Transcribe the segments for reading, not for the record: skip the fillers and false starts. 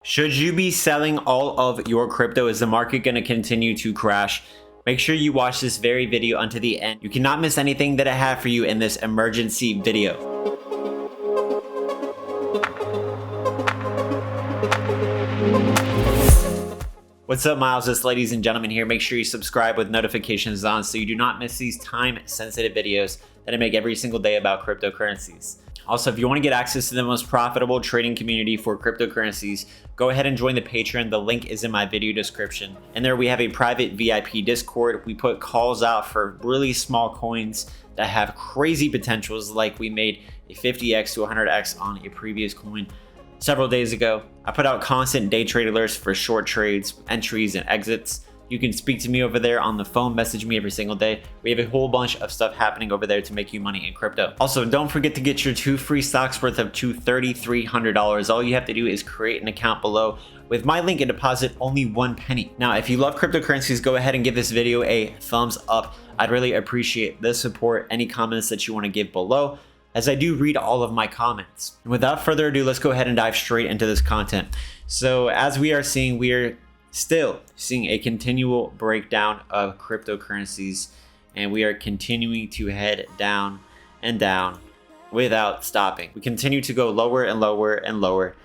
Should you be selling all of your crypto? Is the market going to continue to crash? Make sure you watch this very video until the end. You cannot miss anything that I have for you in this emergency video. What's up, Miles? Ladies and gentlemen here. Make sure you subscribe with notifications on so you do not miss these time-sensitive videos that I make every single day about cryptocurrencies. Also, if you want to get access to the most profitable trading community for cryptocurrencies, go ahead and join the Patreon. The link is in my video description. And there we have a private VIP Discord. We put calls out for really small coins that have crazy potentials, like we made a 50x to 100x on a previous coin several days ago. I put out constant day trade alerts for short trades, entries, and exits. You can speak to me over there on the phone, message me every single day. We have a whole bunch of stuff happening over there to make you money in crypto. Also, don't forget to get your 2 free stocks worth up to $3,300. All you have to do is create an account below with my link and deposit only 1 penny. Now, if you love cryptocurrencies, go ahead and give this video a thumbs up. I'd really appreciate the support. Any comments that you want to give below, as I do read all of my comments. And without further ado, let's go ahead and dive straight into this content. So as we are seeing, we are still seeing a continual breakdown of cryptocurrencies, and we are continuing to head down and down without stopping. We continue to go lower and lower and lower,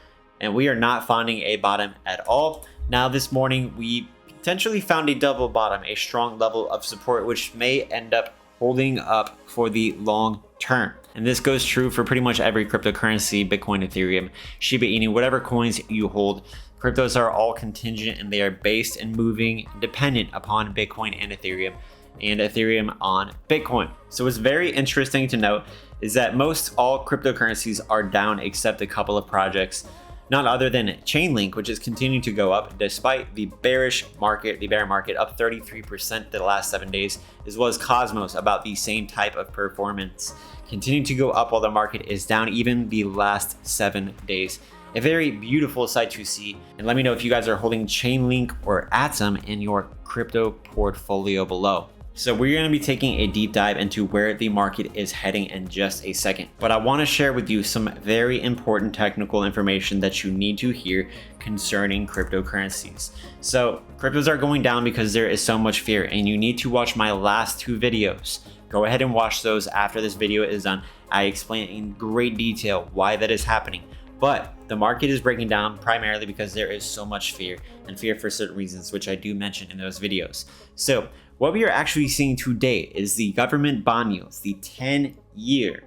and we are not finding a bottom at all. Now this morning we potentially found a double bottom, a strong level of support which may end up holding up for the long term. And this goes true for pretty much every cryptocurrency: Bitcoin, Ethereum, Shiba Inu, whatever coins you hold. Cryptos are all contingent, and they are based and moving dependent upon Bitcoin and Ethereum on Bitcoin. So what's very interesting to note is that most all cryptocurrencies are down except a couple of projects, none other than Chainlink, which is continuing to go up despite the bear market up 33% the last 7 days, as well as Cosmos, about the same type of performance, continuing to go up while the market is down even the last 7 days. A very beautiful sight to see. And let me know if you guys are holding Chainlink or Atom in your crypto portfolio below. So we're going to be taking a deep dive into where the market is heading in just a second. But I want to share with you some very important technical information that you need to hear concerning cryptocurrencies. So cryptos are going down because there is so much fear, and you need to watch my last 2 videos. Go ahead and watch those after this video is done. I explain in great detail why that is happening. But the market is breaking down primarily because there is so much fear, and fear for certain reasons, which I do mention in those videos. So what we are actually seeing today is the government bond yields. The 10-year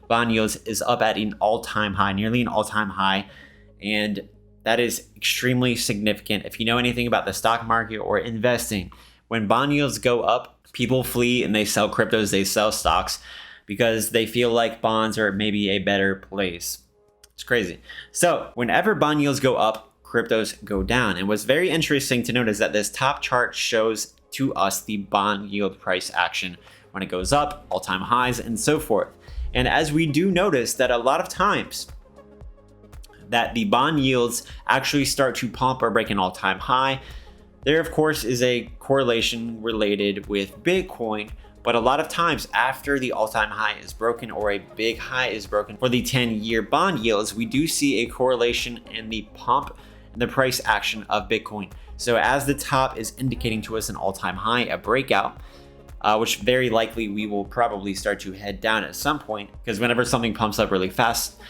bond yields is up at an all-time high, nearly an all-time high. And that is extremely significant. If you know anything about the stock market or investing, when bond yields go up, people flee and they sell cryptos, they sell stocks, because they feel like bonds are maybe a better place. It's crazy. So whenever bond yields go up, cryptos go down. And what's very interesting to note is that this top chart shows to us the bond yield price action when it goes up, all-time highs, and so forth. And as we do notice that a lot of times that the bond yields actually start to pump or break an all-time high, there of course is a correlation related with Bitcoin. But a lot of times after the all-time high is broken, or a big high is broken for the 10-year bond yields, we do see a correlation in the pump and the price action of Bitcoin. So as the top is indicating to us an all-time high, a breakout, which very likely we will probably start to head down at some point, because whenever something pumps up really fast,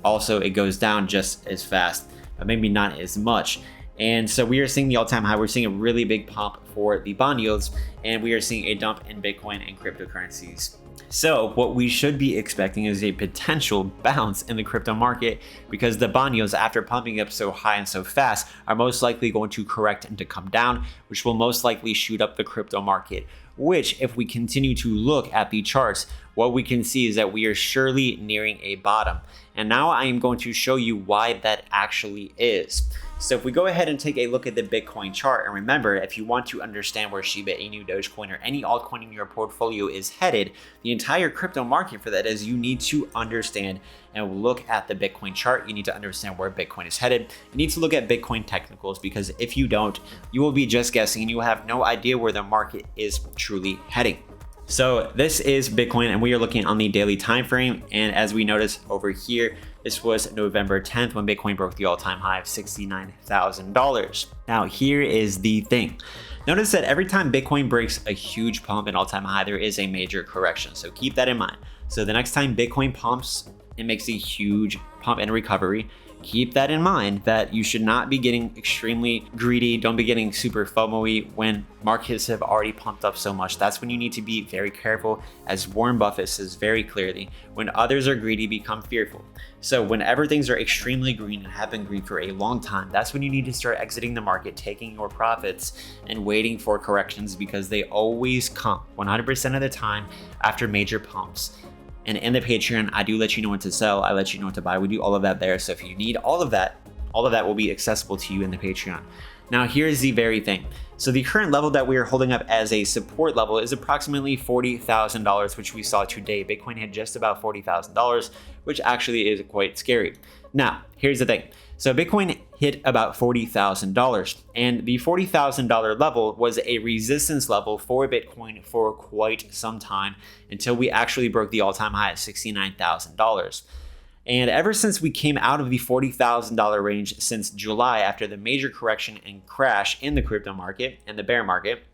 also it goes down just as fast, but maybe not as much. And so we are seeing the all-time high. We're seeing a really big pump for the bond yields, and we are seeing a dump in Bitcoin and cryptocurrencies. So what we should be expecting is a potential bounce in the crypto market, because the bond yields, after pumping up so high and so fast, are most likely going to correct and to come down, which will most likely shoot up the crypto market. Which, if we continue to look at the charts, what we can see is that we are surely nearing a bottom. And now I am going to show you why that actually is. So if we go ahead and take a look at the Bitcoin chart, and remember, if you want to understand where Shiba Inu, Dogecoin, or any altcoin in your portfolio is headed, the entire crypto market for that is you need to understand and look at the Bitcoin chart. You need to understand where Bitcoin is headed. You need to look at Bitcoin technicals, because if you don't, you will be just guessing and you will have no idea where the market is truly heading. So this is Bitcoin, and we are looking on the daily time frame. And as we notice over here, this was November 10th when Bitcoin broke the all-time high of $69,000. Now here is the thing. Notice that every time Bitcoin breaks a huge pump and all-time high, there is a major correction. So keep that in mind. So the next time Bitcoin pumps, it makes a huge pump and recovery. Keep that in mind, that you should not be getting extremely greedy. Don't be getting super FOMO-y when markets have already pumped up so much. That's when you need to be very careful. As Warren Buffett says very clearly, when others are greedy, become fearful. So whenever things are extremely green and have been green for a long time, that's when you need to start exiting the market, taking your profits and waiting for corrections, because they always come 100% of the time after major pumps. And in the Patreon, I do let you know when to sell. I let you know when to buy. We do all of that there. So if you need all of that will be accessible to you in the Patreon. Now, here's the very thing. So the current level that we are holding up as a support level is approximately $40,000, which we saw today. Bitcoin hit just about $40,000, which actually is quite scary. Now, here's the thing. So Bitcoin hit about $40,000, and the $40,000 level was a resistance level for Bitcoin for quite some time, until we actually broke the all-time high at $69,000. And ever since we came out of the $40,000 range since July, after the major correction and crash in the crypto market and the bear market,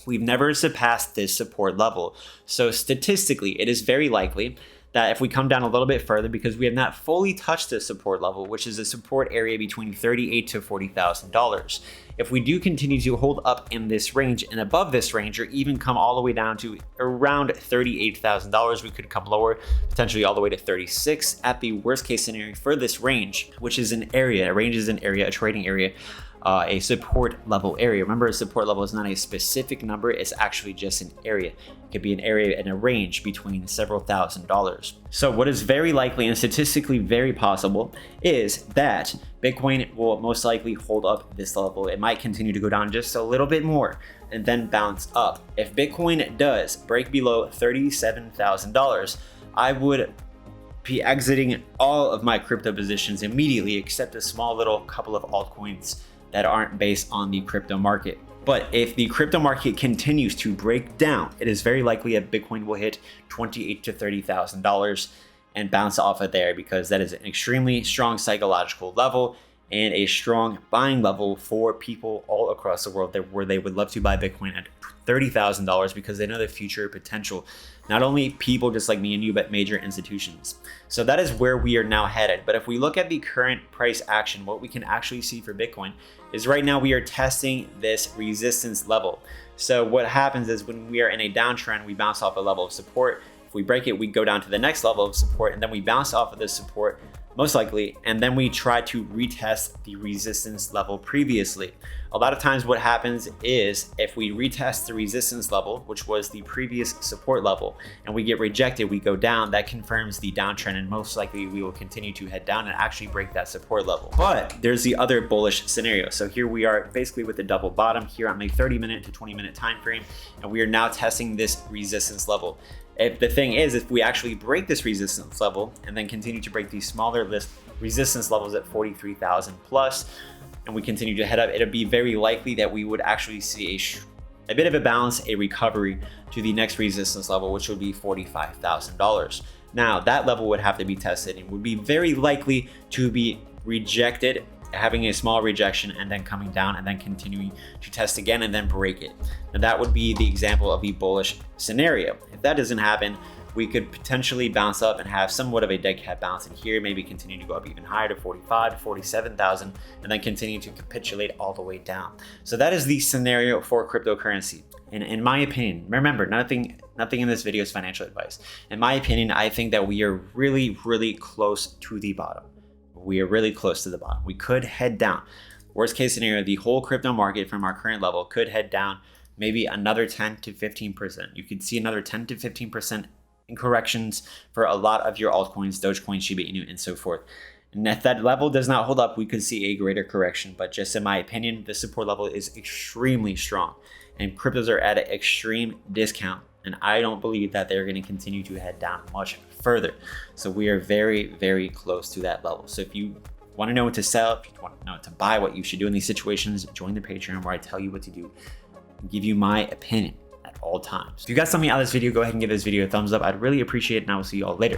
we've never surpassed this support level. So statistically, it is very likely that if we come down a little bit further, because we have not fully touched the support level, which is a support area between $38,000 to $40,000. If we do continue to hold up in this range and above this range, or even come all the way down to around $38,000, we could come lower, potentially all the way to 36 at the worst case scenario for this range, which is an area. A range is an area, a trading area, a support level area. Remember, a support level is not a specific number, it's actually just an area. It could be an area and a range between several $1,000s. So what is very likely and statistically very possible is that Bitcoin will most likely hold up this level. It might continue to go down just a little bit more and then bounce up. If Bitcoin does break below $37,000, I would be exiting all of my crypto positions immediately, except a small little couple of altcoins that aren't based on the crypto market. But if the crypto market continues to break down, it is very likely that Bitcoin will hit $28,000 to $30,000 and bounce off of there, because that is an extremely strong psychological level and a strong buying level for people all across the world, where they would love to buy Bitcoin at $30,000 because they know the future potential. Not only people just like me and you, but major institutions. So that is where we are now headed. But if we look at the current price action, what we can actually see for Bitcoin is right now we are testing this resistance level. So what happens is when we are in a downtrend, we bounce off a level of support. If we break it, we go down to the next level of support, and then we bounce off of this support most likely, and then we try to retest the resistance level previously. A lot of times what happens is if we retest the resistance level, which was the previous support level, and we get rejected, we go down, that confirms the downtrend, and most likely we will continue to head down and actually break that support level. But there's the other bullish scenario. So here we are basically with the double bottom here on the 30-minute to 20-minute time frame, and we are now testing this resistance level. If the thing is, if we actually break this resistance level and then continue to break these smaller resistance levels at 43,000 plus, and we continue to head up, it'll be very likely that we would actually see a bit of a bounce, a recovery to the next resistance level, which would be $45,000. Now that level would have to be tested and would be very likely to be rejected, having a small rejection and then coming down and then continuing to test again and then break it. Now that would be the example of the bullish scenario. If that doesn't happen, we could potentially bounce up and have somewhat of a dead cat bounce in here, maybe continue to go up even higher to 45 to 47,000 and then continue to capitulate all the way down. So that is the scenario for cryptocurrency. And in my opinion, remember, nothing in this video is financial advice. In my opinion, I think that we are really, really close to the bottom. We are really close to the bottom. We could head down. Worst case scenario, the whole crypto market from our current level could head down maybe another 10 to 15%. You could see another 10 to 15% in corrections for a lot of your altcoins, Dogecoin, Shiba Inu, and so forth. And if that level does not hold up, we could see a greater correction. But just in my opinion, the support level is extremely strong, and cryptos are at an extreme discount. And I don't believe that they're going to continue to head down much further. So we are very, very close to that level. So if you want to know what to sell, if you want to know what to buy, what you should do in these situations, join the Patreon where I tell you what to do and give you my opinion. at all times. If you got something out of this video, go ahead and give this video a thumbs up. I'd really appreciate it, and I will see you all later.